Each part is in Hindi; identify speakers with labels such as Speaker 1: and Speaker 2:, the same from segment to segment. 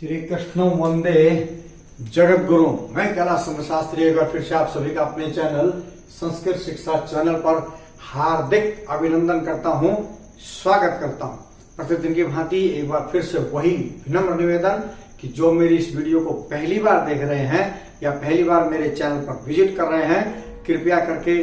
Speaker 1: श्री कृष्ण वंदे जगत गुरु। मैं कैलाश चंद्र शास्त्री एक बार फिर से आप सभी का अपने चैनल संस्कृत शिक्षा चैनल पर हार्दिक अभिनंदन करता हूं, स्वागत करता हूं। प्रतिदिन की भांति एक बार फिर से वही विनम्र निवेदन कि जो मेरी इस वीडियो को पहली बार देख रहे हैं या पहली बार मेरे चैनल पर विजिट कर रहे हैं, कृपया करके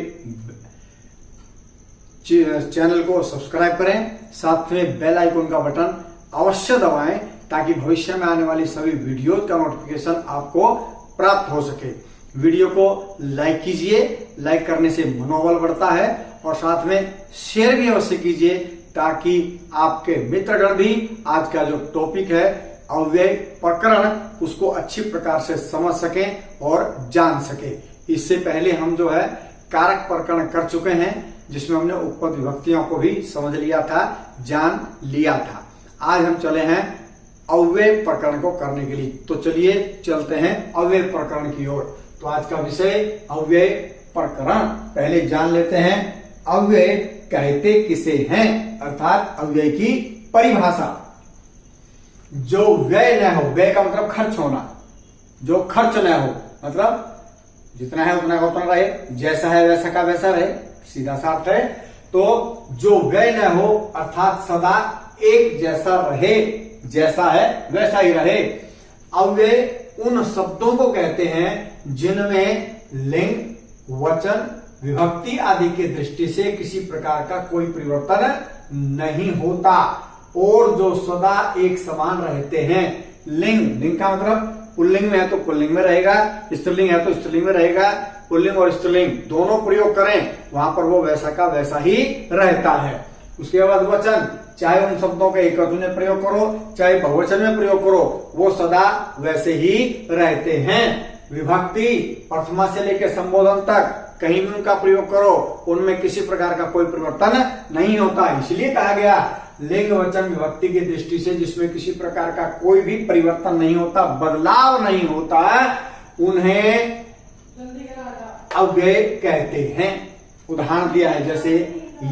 Speaker 1: चैनल को सब्सक्राइब करें, साथ में बेल आइकन का बटन अवश्य दबाएं ताकि भविष्य में आने वाली सभी वीडियोज का नोटिफिकेशन आपको प्राप्त हो सके। वीडियो को लाइक कीजिए, लाइक करने से मनोबल बढ़ता है और साथ में शेयर भी अवश्य कीजिए ताकि आपके मित्रगण भी आज का जो टॉपिक है अव्यय प्रकरण उसको अच्छी प्रकार से समझ सकें और जान सके। इससे पहले हम जो है कारक प्रकरण कर चुके हैं जिसमें हमने उपपद विभक्तियों को भी समझ लिया था, जान लिया था। आज हम चले हैं अव्यय प्रकरण को करने के लिए। तो चलिए चलते हैं अव्यय प्रकरण की ओर। तो आज का विषय अव्यय प्रकरण। पहले जान लेते हैं अव्यय कहते किसे हैं, अर्थात अव्यय की परिभाषा। जो व्यय न हो, व्यय का मतलब खर्च होना, जो खर्च न हो मतलब जितना है उतना का उतना रहे, जैसा है वैसा का वैसा रहे, सीधा सा अर्थ है। तो जो व्यय न हो अर्थात सदा एक जैसा रहे, जैसा है वैसा ही रहे। अव्यय उन शब्दों को कहते हैं जिनमें लिंग, वचन, विभक्ति आदि की दृष्टि से किसी प्रकार का कोई परिवर्तन नहीं होता और जो सदा एक समान रहते हैं। लिंग का मतलब पुल्लिंग में है तो पुल्लिंग में रहेगा, स्त्रीलिंग है तो स्त्रीलिंग में रहेगा। पुल्लिंग और स्त्रीलिंग दोनों प्रयोग करें वहां पर वो वैसा का वैसा ही रहता है। उसके बाद वचन, चाहे उन शब्दों के एकवचन में प्रयोग करो चाहे बहुवचन में प्रयोग करो, वो सदा वैसे ही रहते हैं। विभक्ति, प्रथमा से लेकर संबोधन तक कहीं भी उनका प्रयोग करो, उनमें किसी प्रकार का कोई परिवर्तन नहीं होता। इसलिए कहा गया लिंग, वचन, विभक्ति की दृष्टि से जिसमें किसी प्रकार का कोई भी परिवर्तन नहीं होता, बदलाव नहीं होता, उन्हें अव्यय कहते हैं। उदाहरण दिया है जैसे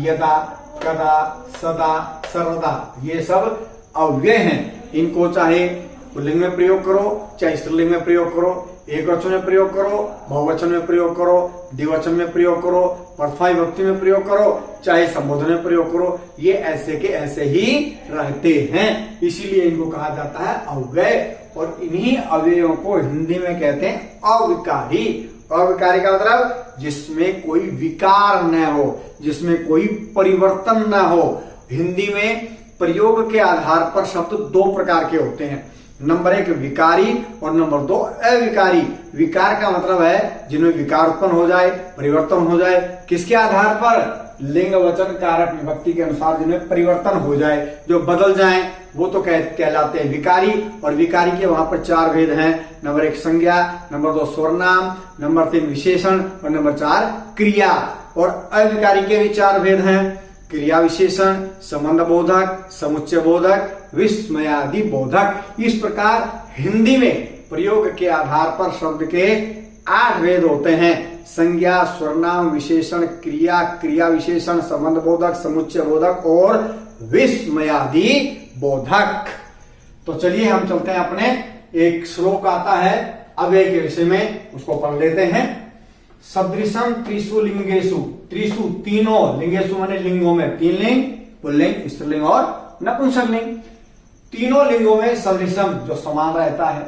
Speaker 1: यदा, कदा, सदा, सर्वदा, ये सब अव्यय हैं। इनको चाहे पुल्लिंग में प्रयोग करो चाहे स्त्रीलिंग में प्रयोग करो, एक वचन में प्रयोग करो, बहुवचन में प्रयोग करो, द्विवचन में प्रयोग करो, प्रथमा विभक्ति में प्रयोग करो, चाहे संबोधन में प्रयोग करो, ये ऐसे के ऐसे ही रहते हैं। इसीलिए इनको कहा जाता है अव्यय। और इन्हीं अव्ययों को हिंदी में कहते हैं अविकारी। अविकारी का मतलब जिसमें कोई विकार न हो, जिसमें कोई परिवर्तन न हो। हिंदी में प्रयोग के आधार पर शब्द दो प्रकार के होते हैं, नंबर एक विकारी और नंबर दो अविकारी। विकार का मतलब है जिनमें विकार उत्पन्न हो जाए, परिवर्तन हो जाए। किसके आधार पर? लिंग, वचन, कारक, विभक्ति के अनुसार जिनमें परिवर्तन हो जाए, जो बदल जाए, वो तो कहलाते हैं विकारी। और विकारी के वहां पर चार भेद हैं, नंबर एक संज्ञा, नंबर दो स्वर्नाम, नंबर तीन विशेषण और नंबर चार क्रिया। और अविकारी के भी चार भेद हैं, क्रिया विशेषण, संबंध बोधक, समुच्चय बोधक, विस्मयादि बोधक। इस प्रकार हिंदी में प्रयोग के आधार पर शब्द के 8 भेद होते हैं, संज्ञा, स्वर्नाम, विशेषण, क्रिया, क्रिया विशेषण, संबंध बोधक, समुच्चय बोधक और विस्मयादि बोधक। तो चलिए हम चलते हैं अपने एक श्लोक आता है अव्यय के विषय में, उसको पढ़ लेते हैं। सदृशम त्रिषु लिंगेषु, त्रिषु तीनों, लिंगेषु माने लिंगों में, तीन लिंग, पुल्लिंग, स्त्रीलिंग और नपुंसकलिंग। तीनों लिंगों में सदृशम जो समान रहता है।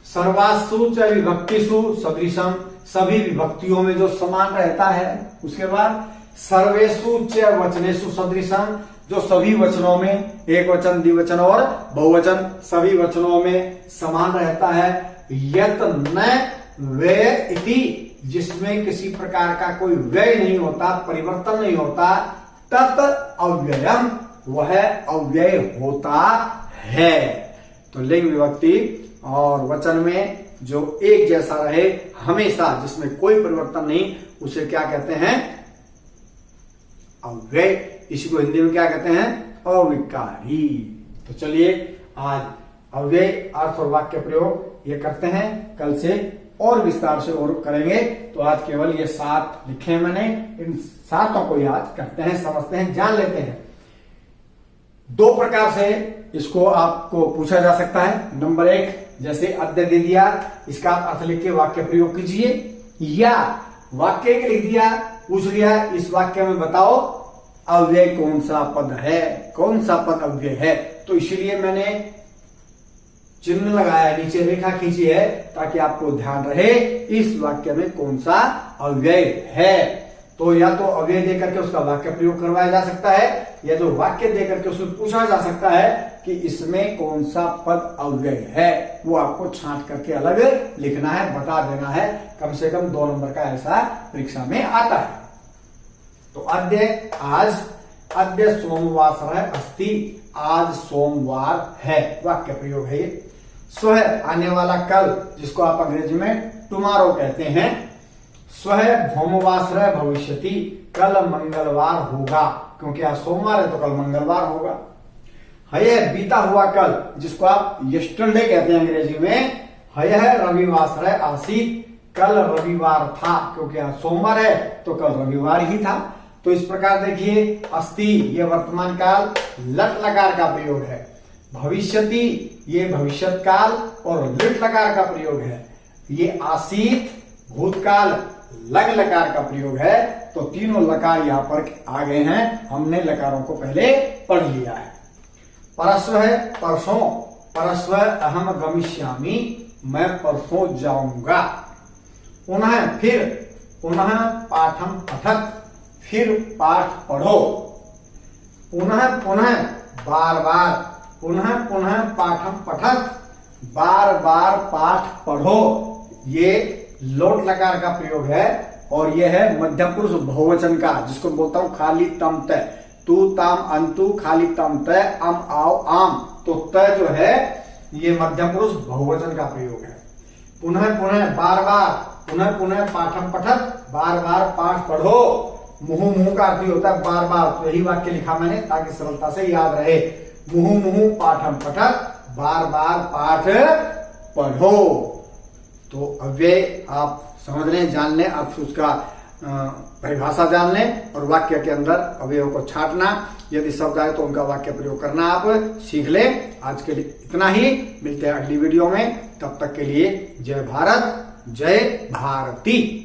Speaker 1: सर्वासु च विभक्तिषु सदृशम, सभी विभक्तियों में जो समान रहता है। उसके बाद सर्वेषु च वचनेषु सदृशम, जो सभी वचनों में, एक वचन, द्विवचन और बहुवचन, सभी वचनों में समान रहता है। यत न व्यय इति, जिसमें किसी प्रकार का कोई व्यय नहीं होता, परिवर्तन नहीं होता, तत् अव्ययम, वह अव्यय होता है। तो लिंग, विभक्ति और वचन में जो एक जैसा रहे हमेशा, जिसमें कोई परिवर्तन नहीं, उसे क्या कहते हैं? अव्यय। इसी को हिंदी में क्या कहते हैं? अविकारी। तो चलिए आज अव्यय अर्थ और वाक्य प्रयोग ये करते हैं, कल से और विस्तार से और करेंगे। तो आज केवल ये 7 लिखे मैंने, इन 7 को आज करते हैं, समझते हैं, जान लेते हैं। दो प्रकार से इसको आपको पूछा जा सकता है। नंबर 1, जैसे अद्य दे दिया, इसका आप अर्थ लिख के वाक्य प्रयोग कीजिए, या वाक्य के लिख दिया, पूछ लिया इस वाक्य में बताओ अव्यय कौन सा पद है, कौन सा पद अव्यय है। तो इसीलिए मैंने चिन्ह लगाया, नीचे रेखा खींची है ताकि आपको ध्यान रहे इस वाक्य में कौन सा अव्यय है। तो या तो अव्यय देकर के उसका वाक्य प्रयोग करवाया जा सकता है, या तो वाक्य देकर के उससे पूछा जा सकता है कि इसमें कौन सा पद अव्यय है। वो आपको छांट करके अलग लिखना है, बता देना है। कम से कम 2 नंबर का ऐसा परीक्षा में आता है। तो अद्य, आज, अद्य सोमवासरः अस्ति, आज सोमवार है, वाक्य प्रयोग है ये। स्वः, आने वाला कल, जिसको आप अंग्रेजी में टुमारो कहते हैं। स्वः भौमवासरः भविष्यति, कल मंगलवार होगा, क्योंकि आज सोमवार है तो कल मंगलवार होगा। हयः, बीता हुआ कल, जिसको आप यस्टरडे कहते हैं अंग्रेजी में। हयः रविवासरः आसीत्, कल रविवार था, क्योंकि आज सोमवार है तो कल रविवार ही था। तो इस प्रकार देखिए, अस्ति ये वर्तमान काल, लट लकार का प्रयोग है। भविष्यति ये भविष्यत काल और लिट लकार का प्रयोग है। ये आसीत भूतकाल, लग लकार का प्रयोग है। तो तीनों लकार यहाँ पर आ गए हैं, हमने लकारों को पहले पढ़ लिया है। परस्व है परसों, परस्व अहम गमिष्यामि, मैं परसों जाऊंगा। पुनः फिर, पुनः पाठम पठत, फिर पाठ पढ़ो। पुनः पुनः बार बार, पुनः पुनः पाठम पठत, बार बार पाठ पढ़ो। ये लोट लकार का प्रयोग है और यह है मध्यम पुरुष बहुवचन का, जिसको बोलता हूं खाली तम तय, तू ताम अंतु, खाली तम तय, अम आओ आम। तो तय जो है ये मध्यम पुरुष बहुवचन का प्रयोग है। पुनः पुनः बार बार, पुनः पुनः पाठम पठत, बार बार पाठ पढ़ो। मुहु मुहु का अर्थ होता है बार बार, तो यही वाक्य लिखा मैंने ताकि सरलता से याद रहे। मुहु मुहु पाठम पठत, बार बार पाठ पढ़ो। तो अव्यय आप समझ लें, जान लें, आप उसका परिभाषा जान लें और वाक्य के अंदर अवयवों को छांटना, यदि शब्द आए तो उनका वाक्य प्रयोग करना आप सीख लें। आज के लिए इतना ही, मिलते हैं अगली वीडियो में। तब तक के लिए जय भारत, जय भारती।